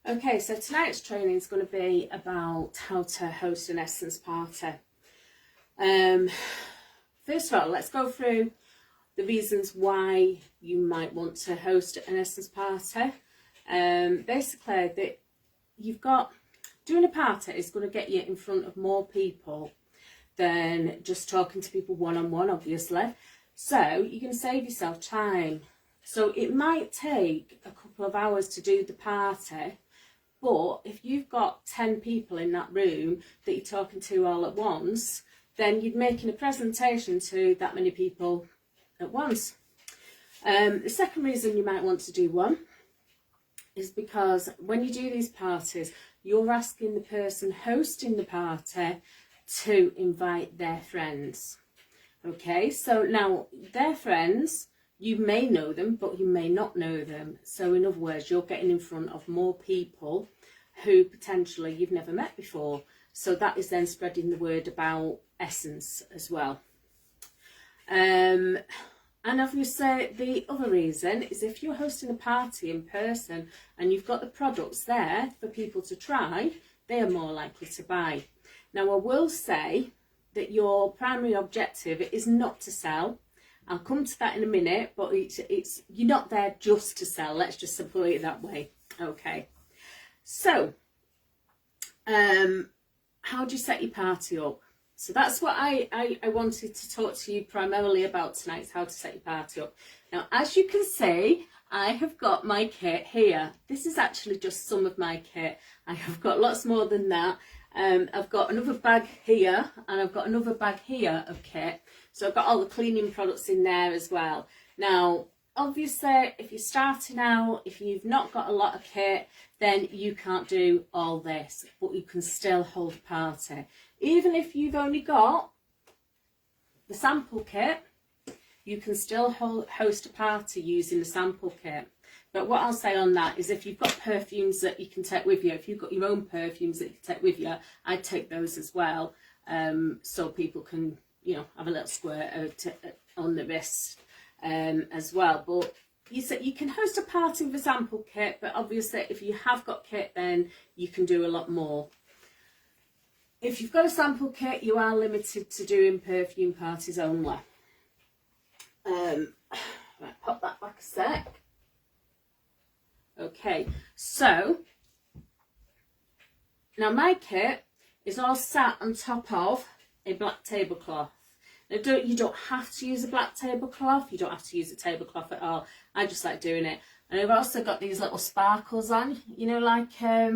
Okay, so tonight's training is going to be about how to host an Essens party. First of all, let's go through the reasons why you might want to host an Essens party. Basically, that you've got doing a party is going to get you in front of more people than just talking to people one-on-one, obviously. So you can save yourself time. So it might take a couple of hours to do the party, but if you've got 10 people in that room that you're talking to all at once, then you're making a presentation to that many people at once. The second reason you might want to do one is because when you do these parties, you're asking the person hosting the party to invite their friends. Okay, so now their friends, you may know them, but you may not know them. So in other words, you're getting in front of more people who potentially you've never met before. So that is then spreading the word about Essens as well. And obviously the other reason is if you're hosting a party in person and you've got the products there for people to try, they are more likely to buy. Now I will say that your primary objective is not to sell. I'll come to that in a minute, but it's you're not there just to sell. Let's just put it that way. Okay. So, how do you set your party up? So that's what I wanted to talk to you primarily about tonight, is how to set your party up. Now, as you can see, I have got my kit here. This is actually just some of my kit. I have got lots more than that. I've got another bag here, and I've got another bag here of kit. So I've got all the cleaning products in there as well. Now, obviously, if you're starting out, if you've not got a lot of kit, then you can't do all this, but you can still hold a party. Even if you've only got the sample kit, you can still host a party using the sample kit. But what I'll say on that is if you've got perfumes that you can take with you, if you've got your own perfumes that you can take with you, I'd take those as well, so people can, you know, have a little squirt on the wrist as well. But you can host a party with a sample kit, but obviously if you have got kit, then you can do a lot more. If you've got a sample kit, you are limited to doing perfume parties only. Right, pop that back a sec. Okay, so now my kit is all sat on top of a black tablecloth. Now you don't have to use a black tablecloth, you don't have to use a tablecloth at all. I just like doing it. And I've also got these little sparkles on, you know, like at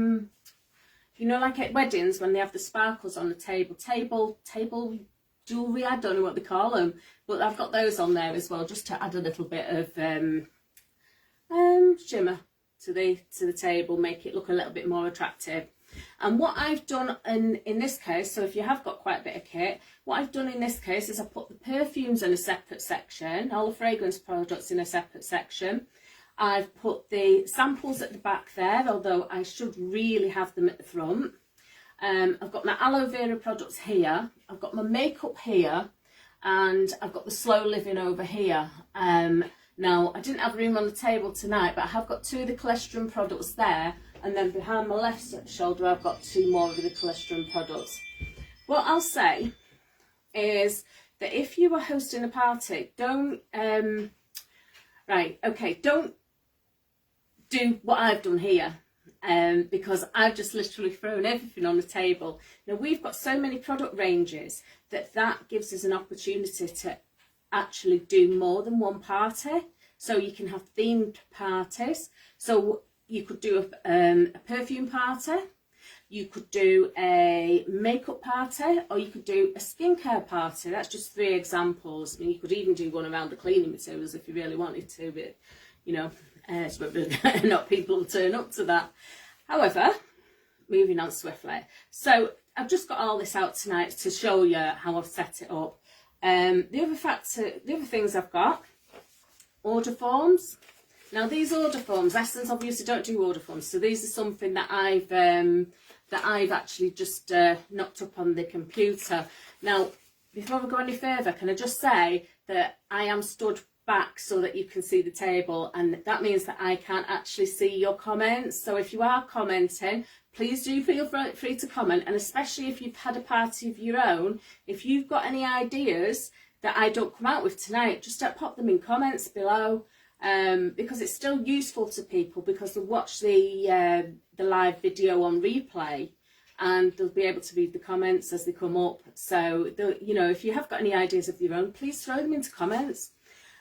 weddings when they have the sparkles on the table jewellery, I don't know what they call them, but I've got those on there as well, just to add a little bit of shimmer to the table, make it look a little bit more attractive. And what I've done in this case, so if you have got quite a bit of kit, what I've done in this case is I put the perfumes in a separate section, all the fragrance products in a separate section. I've put the samples at the back there, although I should really have them at the front. I've got my aloe vera products here, I've got my makeup here, and I've got the slow living over here. Now, I didn't have room on the table tonight, but I have got 2 of the cholesterol products there, and then behind my left shoulder I've got 2 more of the cholesterol products. What I'll say is that if you are hosting a party, don't do what I've done here, because I've just literally thrown everything on the table. Now, we've got so many product ranges that gives us an opportunity to actually do more than one party. So you can have themed parties. So you could do a perfume party, you could do a makeup party, or you could do a skincare party. That's just 3 examples. I mean, you could even do one around the cleaning materials if you really wanted to, but you know, not people will turn up to that. However, moving on swiftly. So I've just got all this out tonight to show you how I've set it up. The other things I've got, order forms. Now these order forms, Essens obviously don't do order forms, so these are something that I've actually just knocked up on the computer. Now, before we go any further, can I just say that I am stood back so that you can see the table, and that means that I can't actually see your comments. So if you are commenting, please do feel free to comment, and especially if you've had a party of your own, if you've got any ideas that I don't come out with tonight, just pop them in comments below, because it's still useful to people, because they'll watch the live video on replay and they'll be able to read the comments as they come up. So, you know, if you have got any ideas of your own, please throw them into comments.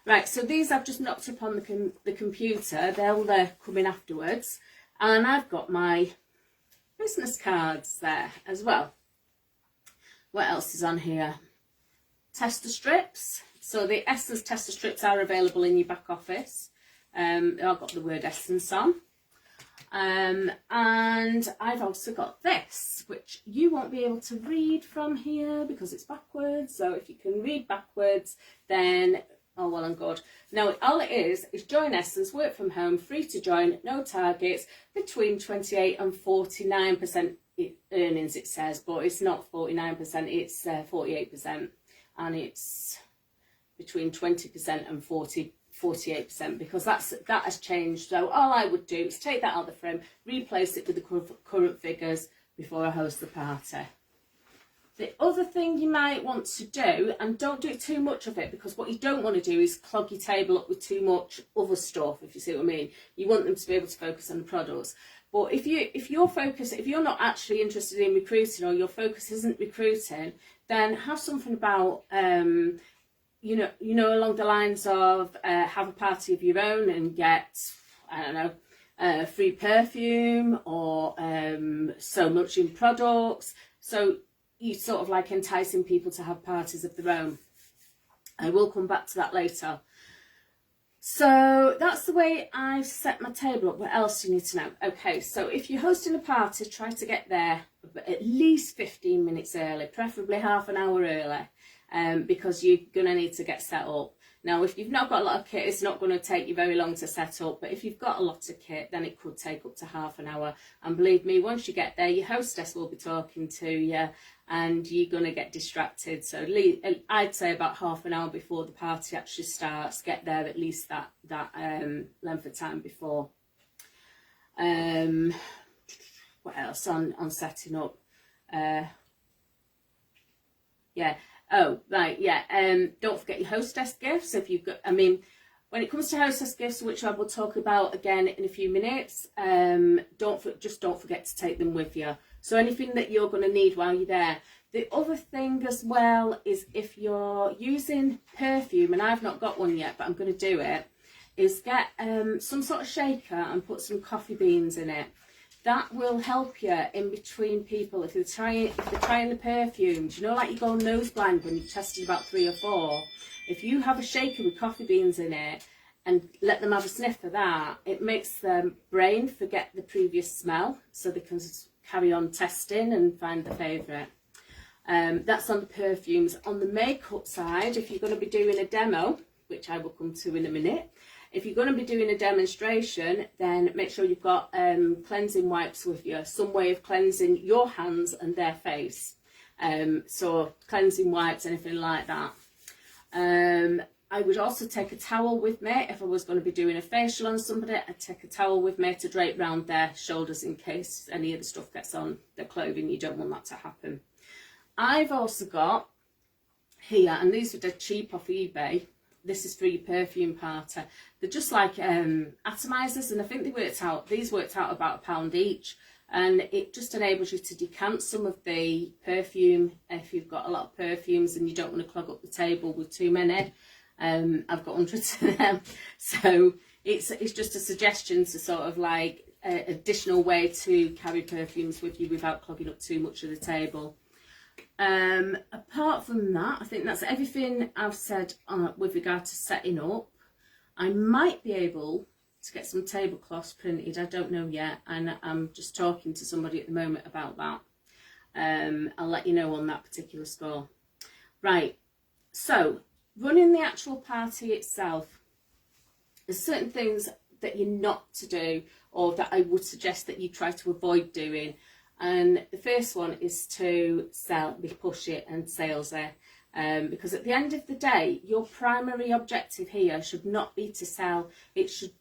Right, so these I've just knocked up on the computer. They'll come in afterwards. And I've got my business cards there as well. What else is on here? Tester strips. So the Essens tester strips are available in your back office. I've got the word Essens on. And I've also got this, which you won't be able to read from here because it's backwards. So if you can read backwards, then oh well and good. Now all it is join Essens, work from home, free to join, no targets, between 28 and 49% earnings it says, but it's not 49%, it's 48%, and it's between 20% and 48%, because that has changed. So all I would do is take that out of the frame, replace it with the current figures before I host the party. The other thing you might want to do, and don't do too much of it, because what you don't want to do is clog your table up with too much other stuff, if you see what I mean. You want them to be able to focus on the products. But if you're not actually interested in recruiting, or your focus isn't recruiting, then have something about you know, along the lines of have a party of your own and get, I don't know, free perfume, or so much in products. So you sort of like enticing people to have parties of their own. I will come back to that later. So that's the way I've set my table up. What else do you need to know? Okay, so if you're hosting a party, try to get there at least 15 minutes early, preferably half an hour early, because you're going to need to get set up. Now, if you've not got a lot of kit, it's not going to take you very long to set up. But if you've got a lot of kit, then it could take up to half an hour. And believe me, once you get there, your hostess will be talking to you and you're going to get distracted. So I'd say about half an hour before the party actually starts, get there at least that length of time before. What else on setting up? Yeah. Oh, right, yeah. Don't forget your hostess gifts. If you've got, I mean, when it comes to hostess gifts, which I will talk about again in a few minutes, don't forget to take them with you. So anything that you're going to need while you're there. The other thing as well is, if you're using perfume, and I've not got one yet, but I'm going to do it, is get some sort of shaker and put some coffee beans in it. That will help you in between people if they're trying the perfumes. You know, like you go nose blind when you've tested about 3 or 4. If you have a shaker with coffee beans in it and let them have a sniff of that, it makes their brain forget the previous smell, so they can carry on testing and find the favourite. That's on the perfumes. On the makeup side, if you're going to be doing a demo, which I will come to in a minute, if you're going to be doing a demonstration, then make sure you've got cleansing wipes with you, some way of cleansing your hands and their face. So cleansing wipes, anything like that. I would also take a towel with me. If I was going to be doing a facial on somebody, I'd take a towel with me to drape round their shoulders in case any of the stuff gets on their clothing. You don't want that to happen. I've also got here, and these are dead cheap off eBay. This is for your perfume party. They're just like atomizers, and I think these worked out about £1 each, and it just enables you to decant some of the perfume if you've got a lot of perfumes and you don't want to clog up the table with too many. I've got hundreds of them, so it's just a suggestion to sort of like an additional way to carry perfumes with you without clogging up too much of the table. Apart from that, I think that's everything I've said with regard to setting up. I might be able to get some tablecloths printed, I don't know yet, and I'm just talking to somebody at the moment about that. I'll let you know on that particular score. Right, so running the actual party itself, there's certain things that you're not to do, or that I would suggest that you try to avoid doing. And the first one is to be pushy and salesy. Because at the end of the day, your primary objective here should not be to sell. It should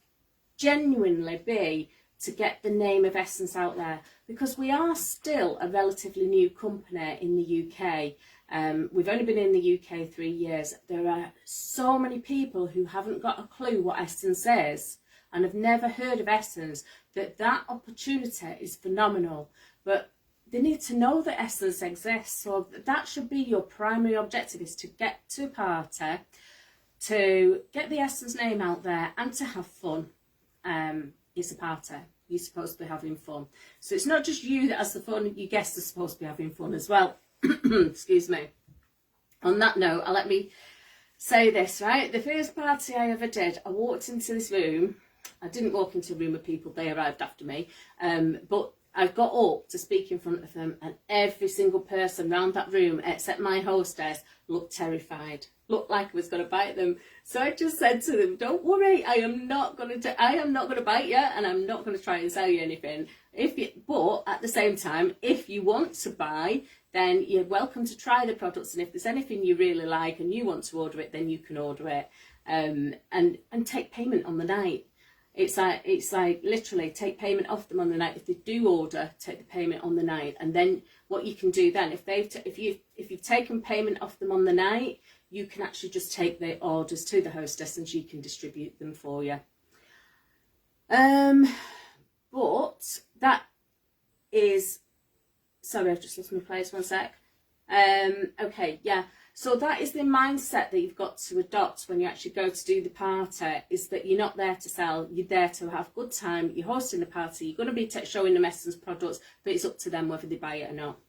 genuinely be to get the name of Essens out there, because we are still a relatively new company in the UK. We've only been in the UK 3 years. There are so many people who haven't got a clue what Essens is and have never heard of Essens, that opportunity is phenomenal. But they need to know that Essens exists. So that should be your primary objective, is to get to a party, to get the Essens name out there and to have fun. It's a party. You're supposed to be having fun. So it's not just you that has the fun, your guests are supposed to be having fun as well. Excuse me. On that note, let me say this, right? The first party I ever did, I walked into this room. I didn't walk into a room of people, they arrived after me. But I got up to speak in front of them, and every single person around that room, except my hostess, looked terrified. Looked like I was going to bite them. So I just said to them, don't worry, I am not going to bite you, and I'm not going to try and sell you anything. But at the same time, if you want to buy, then you're welcome to try the products, and if there's anything you really like and you want to order it, then you can order it, and take payment on the night. It's like literally take payment off them on the night. If they do order, take the payment on the night, and then what you can do then, if you've taken payment off them on the night, you can actually just take the orders to the hostess and she can distribute them for you. But that is, sorry, I've just lost my place, one sec. Okay, yeah. So that is the mindset that you've got to adopt when you actually go to do the party, is that you're not there to sell, you're there to have a good time, you're hosting the party, you're going to be showing them Essens products, but it's up to them whether they buy it or not.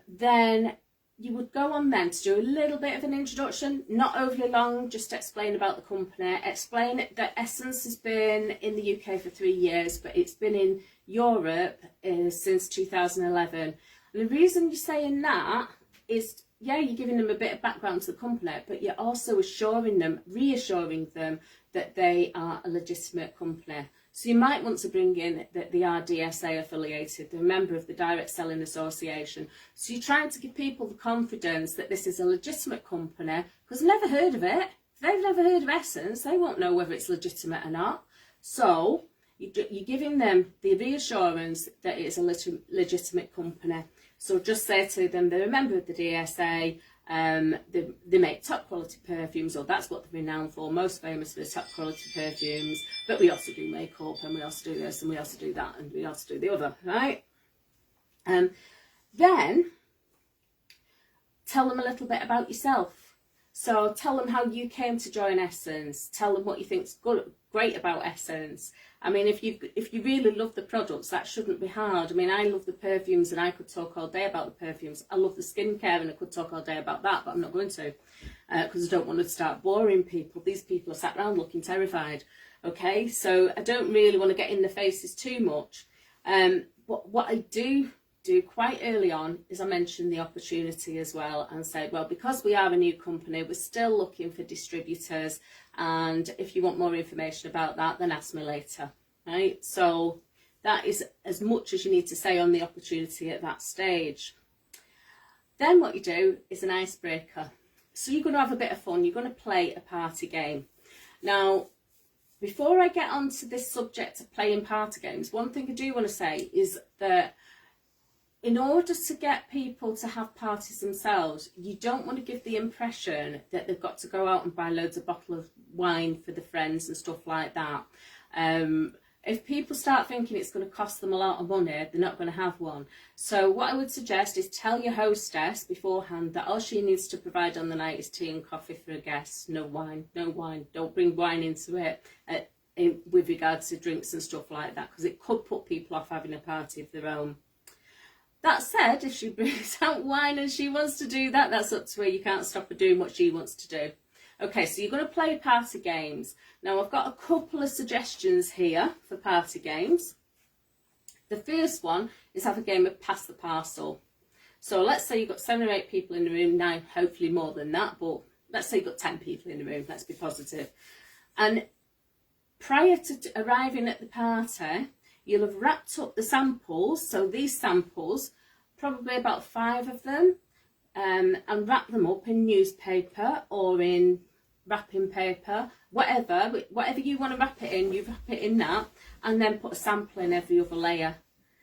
Then you would go on then to do a little bit of an introduction, not overly long, just to explain about the company, explain that Essens has been in the UK for 3 years, but it's been in Europe since 2011. And the reason you're saying that is, yeah, you're giving them a bit of background to the company, but you're also reassuring them that they are a legitimate company. So you might want to bring in that they are DSA affiliated, they're a member of the Direct Selling Association. So you're trying to give people the confidence that this is a legitimate company, because they've never heard of it. If they've never heard of Essens, they won't know whether it's legitimate or not. So you're giving them the reassurance that it's a legitimate company. So just say to them they're a member of the DSA, they make top quality perfumes, or that's what they're renowned for, most famous for the top quality perfumes, but we also do makeup, and we also do this, and we also do that, and we also do the other, right? Then tell them a little bit about yourself. So tell them how you came to join Essens, tell them what you think's great about Essens. I mean, if you really love the products, that shouldn't be hard. I mean, I love the perfumes and I could talk all day about the perfumes. I love the skincare and I could talk all day about that, but I'm not going to, because I don't want to start boring people. These people are sat around looking terrified. Okay, so I don't really want to get in their faces too much. But what I do quite early on is I mention the opportunity as well, and say, well, because we are a new company, we're still looking for distributors, and if you want more information about that, then ask me later, right? So that is as much as you need to say on the opportunity at that stage. Then what you do is an icebreaker. So you're going to have a bit of fun, you're going to play a party game. Now, before I get on to this subject of playing party games, one thing I do want to say is that in order to get people to have parties themselves, you don't want to give the impression that they've got to go out and buy loads of bottles of wine for the friends and stuff like that. If people start thinking it's going to cost them a lot of money, they're not going to have one. So what I would suggest is tell your hostess beforehand that all she needs to provide on the night is tea and coffee for a guest. No wine, no wine. Don't bring wine into it with regards to drinks and stuff like that, because it could put people off having a party of their own. That said, if she brings out wine and she wants to do that, that's up to her. You can't stop her doing what she wants to do. Okay, so you're going to play party games. Now, I've got a couple of suggestions here for party games. The first one is have a game of Pass the Parcel. So let's say you've got 7 or 8 people in the room. Now, hopefully more than that, but let's say you've got 10 people in the room. Let's be positive. And prior to arriving at the party, you'll have wrapped up the samples. So these samples, probably about 5 of them, and wrap them up in newspaper or in wrapping paper, whatever you want to wrap it in, you wrap it in that, and then put a sample in every other layer,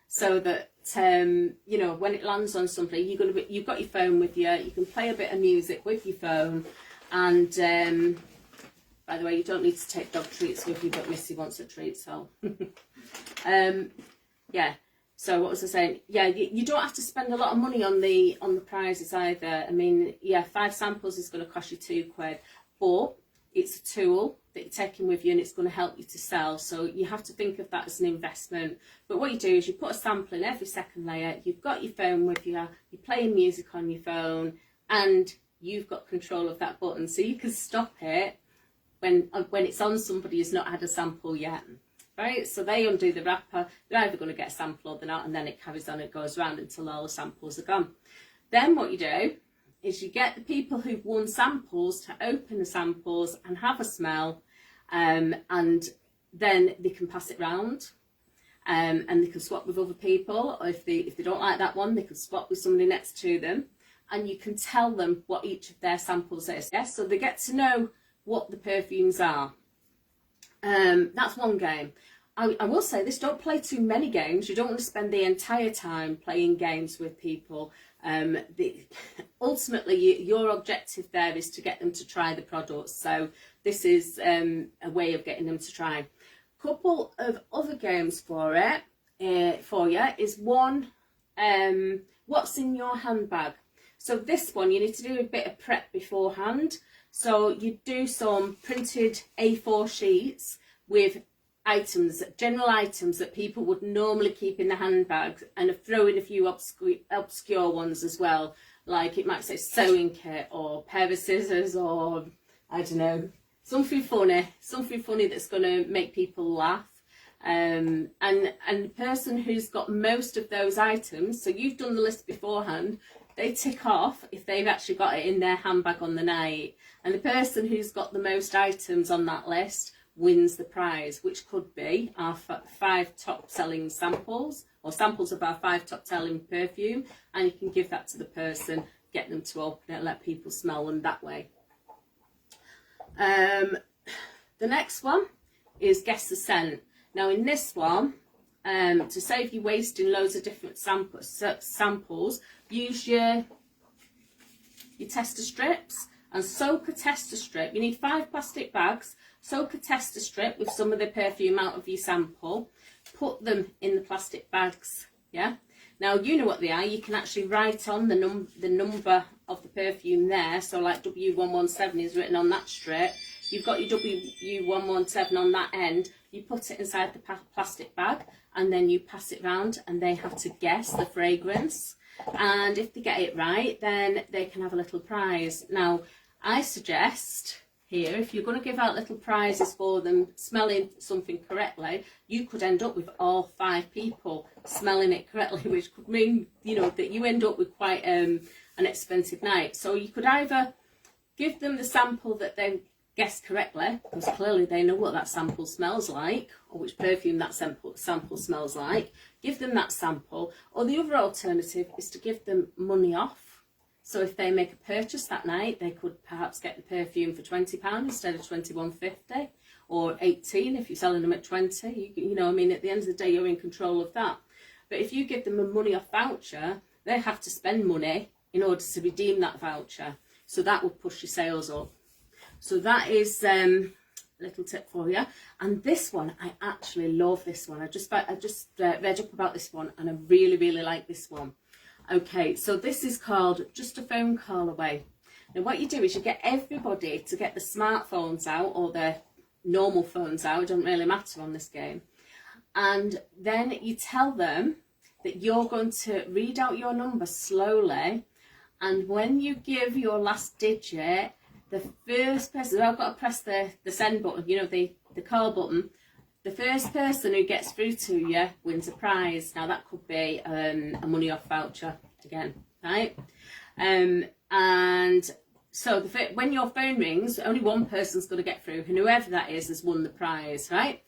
so that you know, when it lands on something, you've got your phone with you, you can play a bit of music with your phone. And by the way, you don't need to take dog treats with you, but Missy wants a treat, so yeah. So what was I saying? Yeah, you don't have to spend a lot of money on the prizes either. I mean, yeah, 5 samples is going to cost you £2, but it's a tool that you're taking with you and it's going to help you to sell. So you have to think of that as an investment. But what you do is you put a sample in every second layer, you've got your phone with you, you're playing music on your phone, and you've got control of that button. So you can stop it when it's on somebody who's not had a sample yet. Right? So they undo the wrapper, they're either going to get a sample or they're not, and then it carries on, it goes around until all the samples are gone. Then what you do is you get the people who've won samples to open the samples and have a smell, and then they can pass it round, and they can swap with other people, or if they don't like that one, they can swap with somebody next to them, and you can tell them what each of their samples is. Yes, so they get to know what the perfumes are. That's one game. I will say this, don't play too many games. You don't want to spend the entire time playing games with people. Ultimately, your objective there is to get them to try the products. So this is a way of getting them to try. Couple of other games for you is one, what's in your handbag. So this one, you need to do a bit of prep beforehand. So you do some printed A4 sheets with items, general items that people would normally keep in the handbag, and throw in a few obscure ones as well. Like it might say sewing kit or pair of scissors, or I don't know, something funny that's going to make people laugh. And the person who's got most of those items, so you've done the list beforehand, they tick off if they've actually got it in their handbag on the night, and the person who's got the most items on that list wins the prize, which could be our 5 top selling samples, or samples of our 5 top selling perfume, and you can give that to the person, get them to open it, let people smell them that way. The next one is guess the scent. Now in this one, to save you wasting loads of different samples, use your tester strips and soak a tester strip. You need 5 plastic bags. Soak a tester strip with some of the perfume out of your sample. Put them in the plastic bags. Yeah. Now you know what they are. You can actually write on the number of the perfume there. So like W117 is written on that strip. You've got your W117 on that end. You put it inside the plastic bag, and then you pass it round, and they have to guess the fragrance. And if they get it right, then they can have a little prize. Now I suggest here, if you're going to give out little prizes for them smelling something correctly, you could end up with all 5 people smelling it correctly, which could mean, you know, that you end up with quite an expensive night. So you could either give them the sample that they guessed correctly, because clearly they know what that sample smells like, or which perfume that sample smells like. Give them that sample. Or the other alternative is to give them money off. So if they make a purchase that night, they could perhaps get the perfume for £20 instead of £21.50, or £18 if you're selling them at £20. You know, I mean, at the end of the day, you're in control of that. But if you give them a money off voucher, they have to spend money in order to redeem that voucher. So that would push your sales up. So that is a little tip for you. And this one, I actually love this one. I just read up about this one, and I really, really like this one. Okay, so this is called Just a Phone Call Away. Now what you do is you get everybody to get the smartphones out, or their normal phones out, it doesn't really matter on this game. And then you tell them that you're going to read out your number slowly, and when you give your last digit, the first person, I've got to press the send button, you know, the call button. The first person who gets through to you wins a prize. Now that could be a money off voucher again, right? And so when your phone rings, only one person's going to get through, and whoever that is has won the prize, right?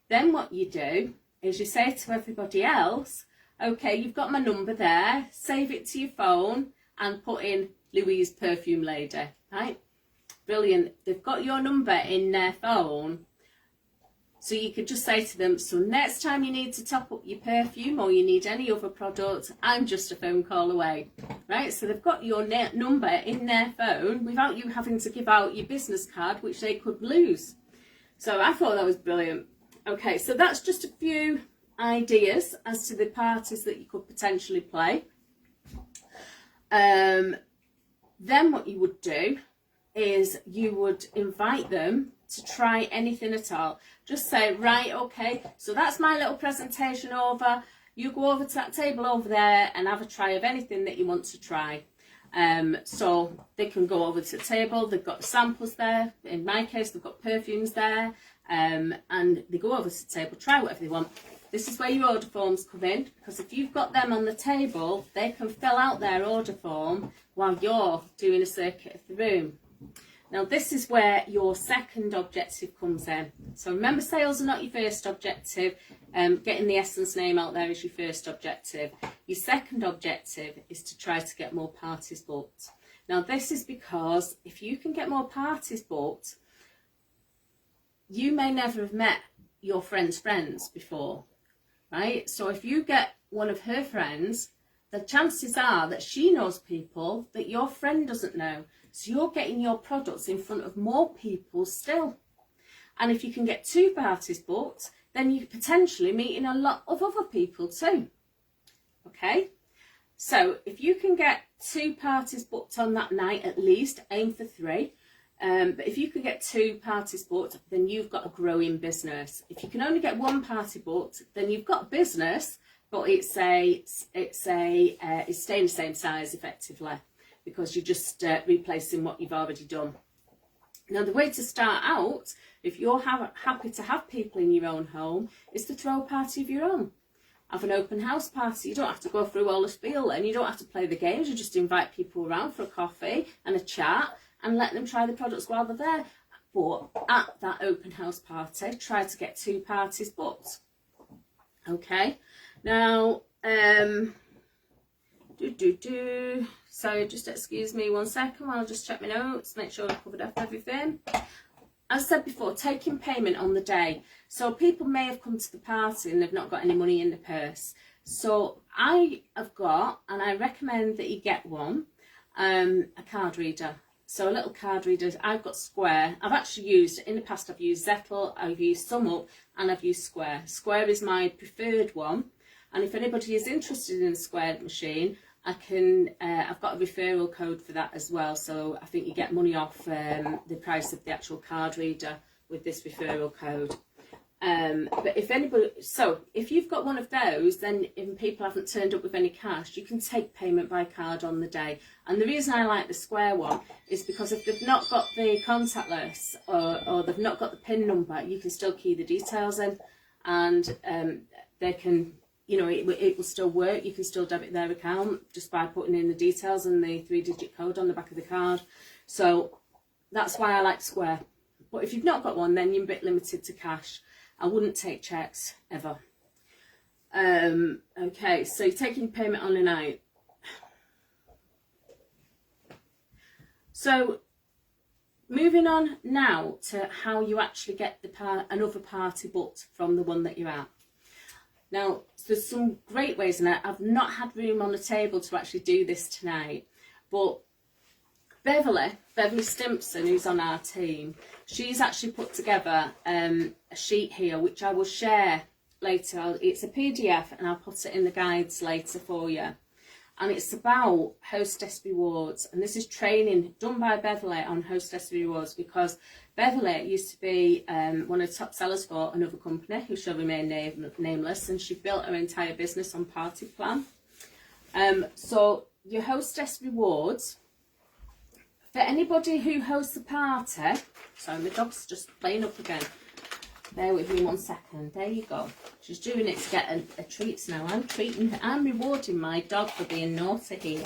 Then what you do is you say to everybody else, okay, you've got my number there, save it to your phone and put in Louise Perfume Lady, right? Brilliant. They've got your number in their phone. So you could just say to them, so next time you need to top up your perfume or you need any other product, I'm just a phone call away, right? So they've got your number in their phone without you having to give out your business card, which they could lose. So I thought that was brilliant. Okay, so that's just a few ideas as to the parties that you could potentially play. Then what you would do is you would invite them to try anything at all. Just say, right, okay, so that's my little presentation over. You go over to that table over there and have a try of anything that you want to try. So they can go over to the table, they've got samples there. In my case, they've got perfumes there. And they go over to the table, try whatever they want. This is where your order forms come in, because if you've got them on the table, they can fill out their order form while you're doing a circuit of the room. Now this is where your second objective comes in. So remember, sales are not your first objective. Getting the Essence name out there is your first objective. Your second objective is to try to get more parties booked. Now this is because if you can get more parties booked, you may never have met your friend's friends before, right? So if you get one of her friends, the chances are that she knows people that your friend doesn't know. So you're getting your products in front of more people still. And if you can get 2 parties booked, then you're potentially meeting a lot of other people too. Okay? So if you can get 2 parties booked on that night at least, aim for 3. But if you can get 2 parties booked, then you've got a growing business. If you can only get 1 party booked, then you've got a business, but it's staying the same size effectively, because you're just replacing what you've already done. Now the way to start out, if you're happy to have people in your own home, is to throw a party of your own. Have an open house party. You don't have to go through all the spiel and you don't have to play the games. You just invite people around for a coffee and a chat and let them try the products while they're there. But at that open house party, try to get 2 parties booked. Okay, now so just excuse me 1 second while I just check my notes, make sure I've covered up everything. As I said before, taking payment on the day. So people may have come to the party and they've not got any money in the purse. So I have got, and I recommend that you get one, a card reader. So a little card reader. I've got Square. I've actually used, in the past I've used Zettel, I've used SumUp, and I've used Square. Square is my preferred one. And if anybody is interested in a Square machine, I've got a referral code for that as well. So I think you get money off the price of the actual card reader with this referral code. But if you've got one of those, then if people haven't turned up with any cash, you can take payment by card on the day. And the reason I like the Square one is because if they've not got the contactless or they've not got the PIN number, you can still key the details in, and they can, you know, it will still work. You can still debit their account just by putting in the details and the 3-digit code on the back of the card. So that's why I like Square. But if you've not got one, then you're a bit limited to cash. I wouldn't take cheques ever. Okay, so you're taking payment on a night. So moving on now to how you actually get another party booked from the one that you're at. Now, there's some great ways, and I've not had room on the table to actually do this tonight, but Beverly Stimpson, who's on our team, she's actually put together a sheet here, which I will share later. It's a PDF, and I'll put it in the guides later for you. And it's about Hostess Rewards, and this is training done by Beverly on Hostess Rewards, because Beverly used to be one of the top sellers for another company who shall remain nameless, and she built her entire business on Party Plan. So your Hostess Rewards, for anybody who hosts a party, sorry, my dog's just playing up again. Bear with me 1 second. There you go. She's doing it to get a treats now. I'm rewarding my dog for being naughty here.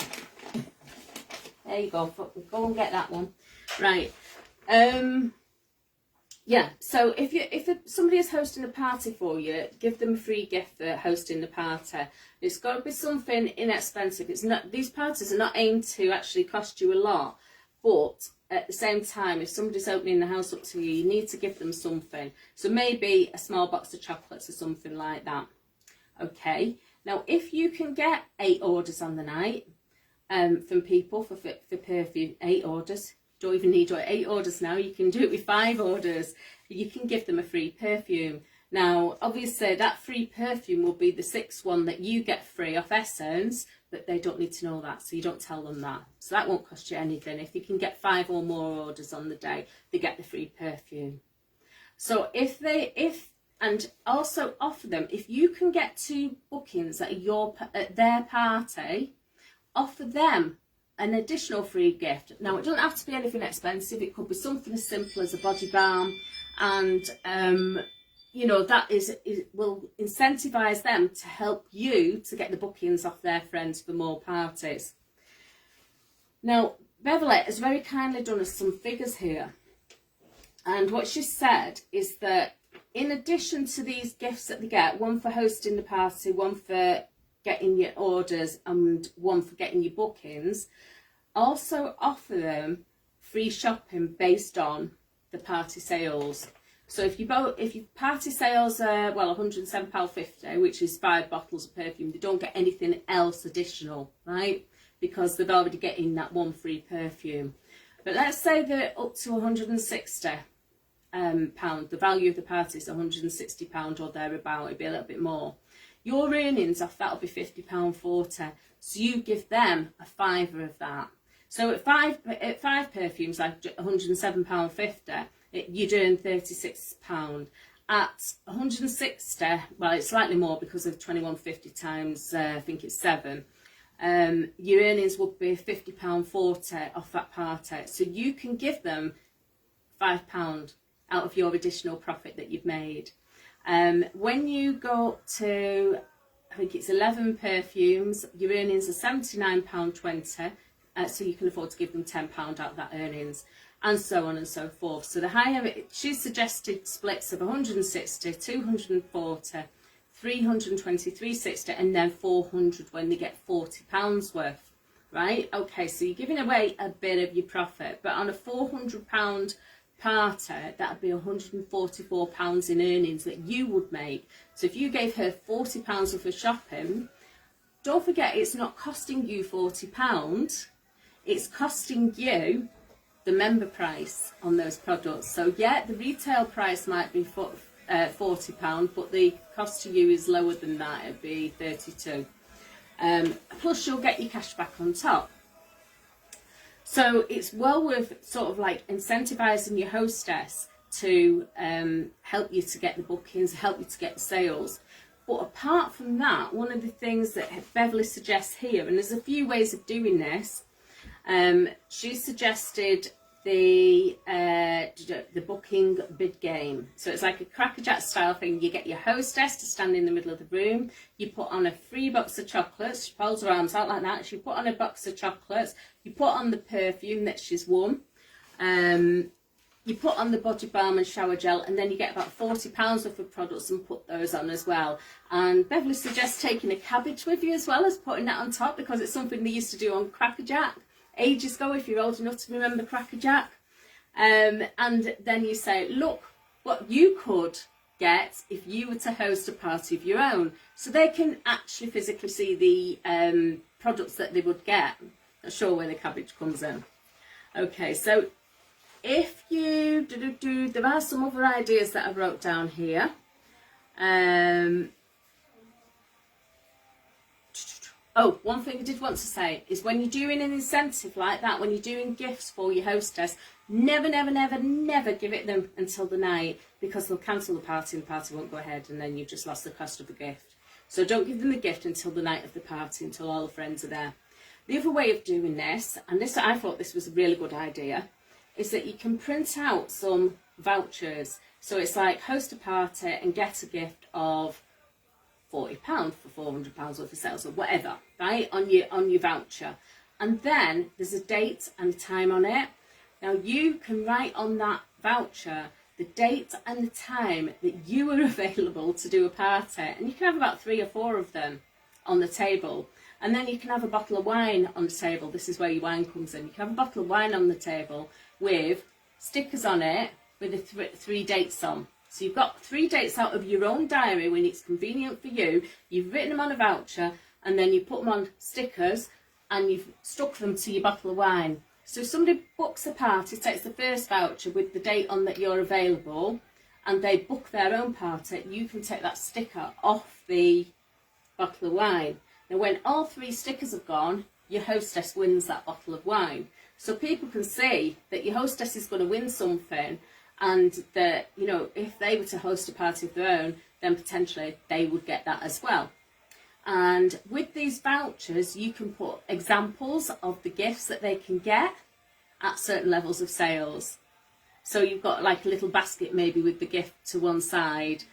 There you go. Go and get that one. Right. Yeah, so if somebody is hosting a party for you, give them a free gift for hosting the party. It's got to be something inexpensive. It's not, these parties are not aimed to actually cost you a lot, but at the same time, if somebody's opening the house up to you, you need to give them something. So maybe a small box of chocolates or something like that. Okay, now if you can get 8 orders on the night from people for perfume, 8 orders. Don't even need 8 orders now. You can do it with 5 orders. You can give them a free perfume. Now, obviously, that free perfume will be the 6th one that you get free off Essens, but they don't need to know that, so you don't tell them that. So that won't cost you anything. If you can get 5 or more orders on the day, they get the free perfume. So and also offer them, if you can get 2 bookings at their party, offer them an additional free gift. Now, it doesn't have to be anything expensive. It could be something as simple as a body balm, and you know, that will incentivize them to help you to get the bookings off their friends for more parties. Now, Beverly has very kindly done us some figures here, and what she said is that in addition to these gifts that they get, one for hosting the party, one for getting your orders, and one for getting your bookings, also offer them free shopping based on the party sales. So if your party sales are, well, £107.50, which is 5 bottles of perfume, they don't get anything else additional, right? Because they're already getting that one free perfume. But let's say they're up to £160. The value of the party is £160 or thereabout. It'd be a little bit more. Your earnings off that will be £50.40. So you give them a fiver of that. So at five perfumes, like £107.50, you'd earn £36. At 160, well, it's slightly more because of 21.50 times, I think it's 7. Your earnings would be £50.40 off that party. So you can give them £5 out of your additional profit that you've made. When you go to, I think it's 11 perfumes, your earnings are £79.20, so you can afford to give them £10 out of that earnings, and so on and so forth. So the higher, she suggested splits of 160, 240, 320, 360, and then 400 when they get £40 worth, right? Okay, so you're giving away a bit of your profit, but on a £400 party, that'd be £144 in earnings that you would make. So if you gave her £40 worth of shopping, don't forget it's not costing you £40, it's costing you the member price on those products. So yeah, the retail price might be £40, but the cost to you is lower than that. It'd be £32. Plus you'll get your cash back on top. So it's well worth sort of like incentivizing your hostess to help you to get the bookings, help you to get the sales. But apart from that, one of the things that Beverly suggests here, and there's a few ways of doing this, she suggested the booking bid game. So it's like a crackerjack style thing. You get your hostess to stand in the middle of the room, you put on a free box of chocolates, she folds her arms out like that, she put on a box of chocolates, you put on the perfume that she's won, you put on the body balm and shower gel, and then you get about £40 worth of products and put those on as well. And Beverly suggests taking a cabbage with you as well as putting that on top, because it's something they used to do on crackerjack ages ago, if you're old enough to remember crackerjack. And then you say, look what you could get if you were to host a party of your own, so they can actually physically see the products that they would get. Not sure where the cabbage comes in. Okay, so if you there are some other ideas that I wrote down here. Oh, one thing I did want to say is when you're doing an incentive like that, when you're doing gifts for your hostess, never give it them until the night, because they'll cancel the party and the party won't go ahead, and then you've just lost the cost of the gift. So don't give them the gift until the night of the party, until all the friends are there. The other way of doing this, and this I thought this was a really good idea, is that you can print out some vouchers. So it's like host a party and get a gift of £40 for £400 worth of sales or whatever, right, on your voucher. And then there's a date and a time on it. Now you can write on that voucher the date and the time that you are available to do a party. And you can have about 3 or 4 of them on the table. And then you can have a bottle of wine on the table. This is where your wine comes in. You can have a bottle of wine on the table with stickers on it with the 3 dates on. So you've got 3 dates out of your own diary when it's convenient for you. You've written them on a voucher, and then you put them on stickers and you've stuck them to your bottle of wine. So if somebody books a party, takes the first voucher with the date on that you're available, and they book their own party, you can take that sticker off the bottle of wine. Now when all 3 stickers have gone, your hostess wins that bottle of wine. So people can see that your hostess is going to win something, and that, you know, if they were to host a party of their own, then potentially they would get that as well. And with these vouchers, you can put examples of the gifts that they can get at certain levels of sales. So you've got like a little basket maybe with the gift to one side,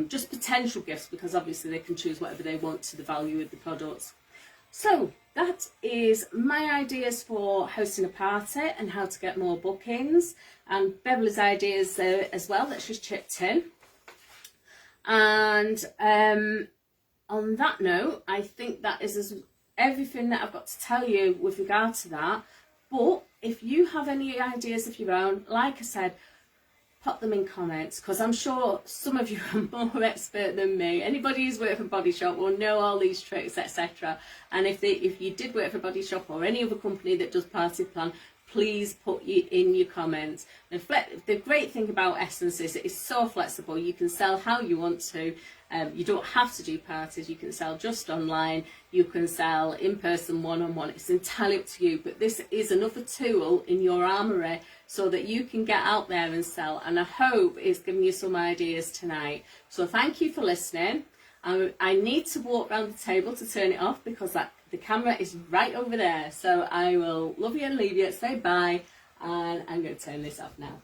just potential gifts, because obviously they can choose whatever they want to the value of the products. So that is my ideas for hosting a party and how to get more bookings, and Beverly's ideas as well that she's chipped in. And on that note, I think that is everything that I've got to tell you with regard to that. But if you have any ideas of your own, like I said, pop them in comments, because I'm sure some of you are more expert than me. Anybody who's worked for Body Shop will know all these tricks, etc. And if you did work for Body Shop or any other company that does party plan, please put in your comments. The great thing about Essens is it is so flexible. You can sell how you want to. You don't have to do parties. You can sell just online. You can sell in person, one-on-one. It's entirely up to you. But this is another tool in your armoury so that you can get out there and sell. And I hope it's given you some ideas tonight. So thank you for listening. I need to walk around the table to turn it off because the camera is right over there. So I will love you and leave you. Say bye. And I'm going to turn this off now.